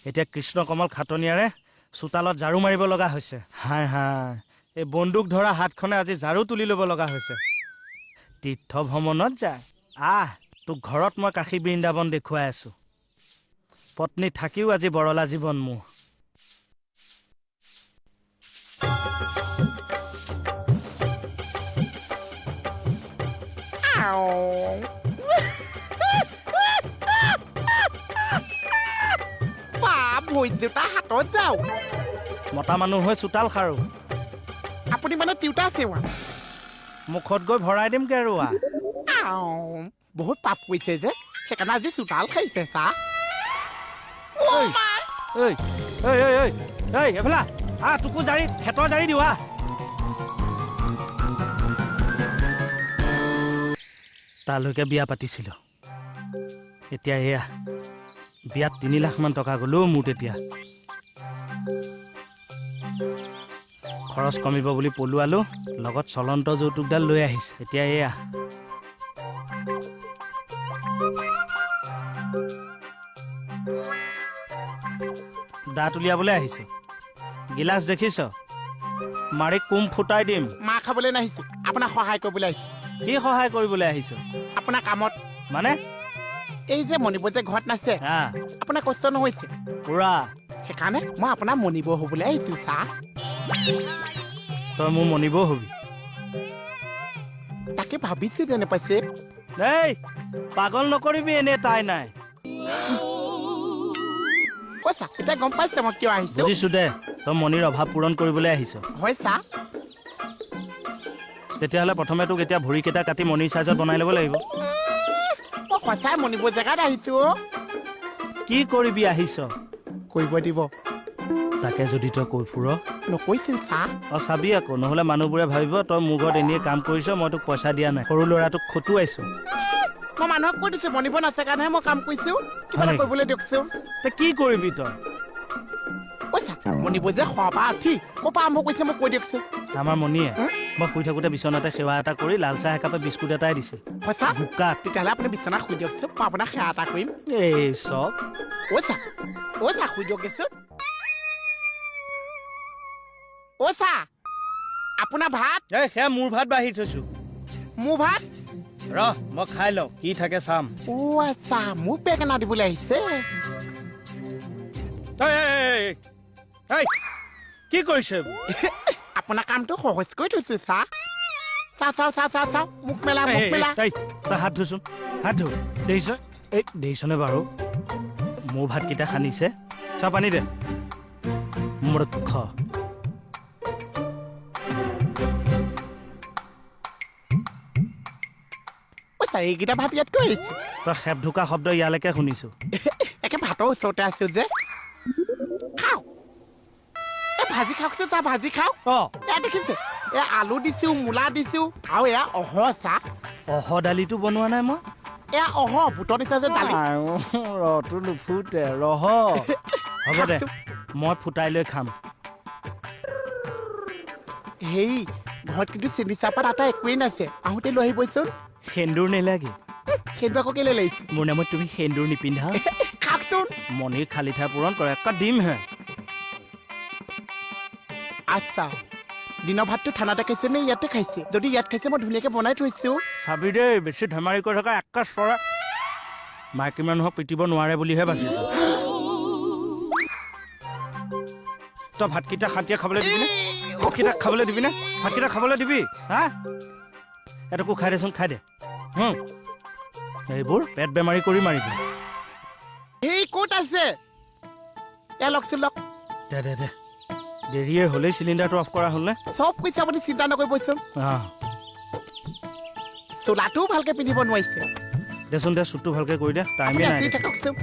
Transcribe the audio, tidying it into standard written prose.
এতিয়া কৃষ্ণ কমল খাটনিয়াৰে চোতালত ঝাৰু মাৰিব লগা হৈছে। হাই হাই, এই বন্দুক ধৰা হাতখনে আজি ঝাৰু তুলি ল'ব লগা হৈছে। তীৰ্থ ভ্ৰমণত যায়। তোক ঘৰত মই কাশী বৃন্দাবন দেখুৱাই আছো। পত্নী থাকিও আজি বৰলা জীৱন মোৰ। দেউতা হাতত যাও। মতা মানুহ হৈ চোতাল সাৰো। আপুনি মানে তিউতা চেৱা মুখত গৈ ভৰাই দিম কেৰুৱা। বহুত পাপ কৰিছে যে, সেইকাৰণে আজি চোতাল খাইছে চা। এফালা তোকো জাৰি হেতৰ জাৰি দিওঁ। তালৈকে বিয়া পাতিছিলো, এতিয়া এয়া বিয়াত 3 লাখ মান টকা গ'লো মোৰ। তেতিয়া খৰচ কমিব বুলি পলুৱালো, লগত চলন্ত যৌতুকডাল লৈ আহিছে। এতিয়া এয়া দাঁত উলিয়াবলৈ আহিছো। গিলাচ দেখিছ? মাৰি কুম ফুটাই দিম। মাৰ খাবলৈ নাহিছো, আপোনাক সহায় কৰিবলৈ আহিছো। কি সহায় কৰিবলৈ আহিছো? আপোনাৰ কামত। মানে? এই যে মণিব যে ঘৰত নাছে, আপোনাৰ কষ্ট নহৈছে পুৰা। সেইকাৰণে মই আপোনাৰ মণিব হবলৈ আহিছো চা। তই মোৰ মনিব হবি? তাকে ভাবিছো যেনে পাইছে। এই পাগল নকৰিবি, এনে তাই নাই। কৈছা এতিয়া গম পাইছে মই কিয় আহিছো? বুজিছো দে, তই মনিৰ অভাৱ পূৰণ কৰিবলৈ আহিছ। হয় চা। তেতিয়াহ'লে প্ৰথমে তোক এতিয়া ভৰিকেইটা কাটি মনিৰ চাইজত বনাই ল'ব লাগিব। মই সঁচাই মণিব জেগাত আহিছো। কি কৰিবি আহিছ? কৰিব দিব। তাকে যদি তই কৈ ফুৰ নকৈছিল চা। চাবি আকৌ, নহ'লে মানুহবোৰে ভাবিব তই মোৰ ঘৰত এনেই কাম কৰিছ, মই তোক পইচা দিয়া নাই। সৰু ল'ৰাটোক খটুৱাইছো। মই মানুহক কৈ দিছো মণিব নাছে কাৰণেহে মই কাম কৰিছো। কিবা এটা কৰিবলৈ দিয়কচোন। তই কি কৰিবি তই? কৈছা মণিব যে খোৱা পৰা উঠি ক'ৰ পৰা আৰম্ভ কৰিছে মই কৈ দিয়কচোন। আমাৰ মণিয়ে মই শুই থাকোঁতে বিচনাতে সেৱা এটা কৰি লাল চাহ একাপে বিস্কুট এটাই দিছিল। সঁচা? বোকাত। তেতিয়াহ'লে আপুনি বিচনাত শুই দিয়কচোন, মই আপোনাক সেৱা এটা কৰিম। এই চব কৈছা শুই দিয়কচোন। কৈছা আপোনাৰ ভাত? সেয়া মোৰ ভাত বাঢ়ি থৈছো। মোৰ ভাত? ৰহ মই খাই লওঁ, কি থাকে চাম। আচ্ছা, মোক বেঙেনা দিবলৈ আহিছে। কি কৰিছে? আপোনাৰ কামটো সহজ কৰি থৈছো চা। চাওঁ মুখ মেলা। তই হাত ধুচোন, হাত ধু। দেখিছনে বাৰু মোৰ ভাতকেইটা সানিছে? চাহ পানী দে। মূৰ্খ। এইকেইটা ভাত ইয়াত কৈ আহিছে। তই খেপ ঢুকা শব্দ ইয়ালৈকে শুনিছো। একে ভাতৰ ওচৰতে আছো যে। খাওঁ ভাজি খাওকচোন চা, ভাজি খাওঁ। এয়া দেখিছে, এয়া আলু দিছো, মূলা দিছো, আৰু এয়া অহ দালিটো বনোৱা নাই মই। এয়া বুটৰ দিছা যে দালি। ৰহটো নুফুটে, ৰহ। হ'ব দে, মই ফুটাই লৈ খাম। হেই ঘৰত কিন্তু চেনি চাহপাত আটা একোৱেই নাছে, আহোঁতে লৈ আহিবচোন। সেন্দুৰ নেলাগে? সেন্দুৰ আকৌ কেলৈ লাগিছে? মোৰ নামত তুমি সেন্দুৰ নিপিন্ধা। খাওকচোন। মনিৰ খালি ঠাই পূৰণ কৰে, একটা দিম হে। আচ্ছা, দিনৰ ভাতটো ঠাণ্ডাতে খাইছে নে ইয়াতে খাইছে? যদি ইয়াত খাইছে মই ধুনীয়াকে বনাই থৈছো। চাবি দেই, বেছি ধেমালি কৰি থকা একা চৰা। মাইকী মানুহক পিটিব নোৱাৰে বুলিহে বাচিছো। তই ভাতকেইটা শান্তিয়ে খাবলৈ দিবিনে? ভাতকেইটা খাবলৈ দিবিনে? ভাতকেইটা খাবলৈ দিবি? হা এটুকু খাই দেচোন, খাই দে। এইবোৰ পেট বেমাৰী কৰি মাৰিবি। এই ক'ত আছে? এয়া লওকচোন লওক। দে দেৰিয়ে হ'লেই চিলিণ্ডাৰটো অফ কৰা হ'ল নে? চব কৈছে আপুনি চিন্তা নকৰিবচোন। চোলাটোও ভালকে পিন্ধিব নোৱাৰিছে। দেচোন দে, চুটটো ভালকে কৰি দে, টাইমে নাই। থাককচোন।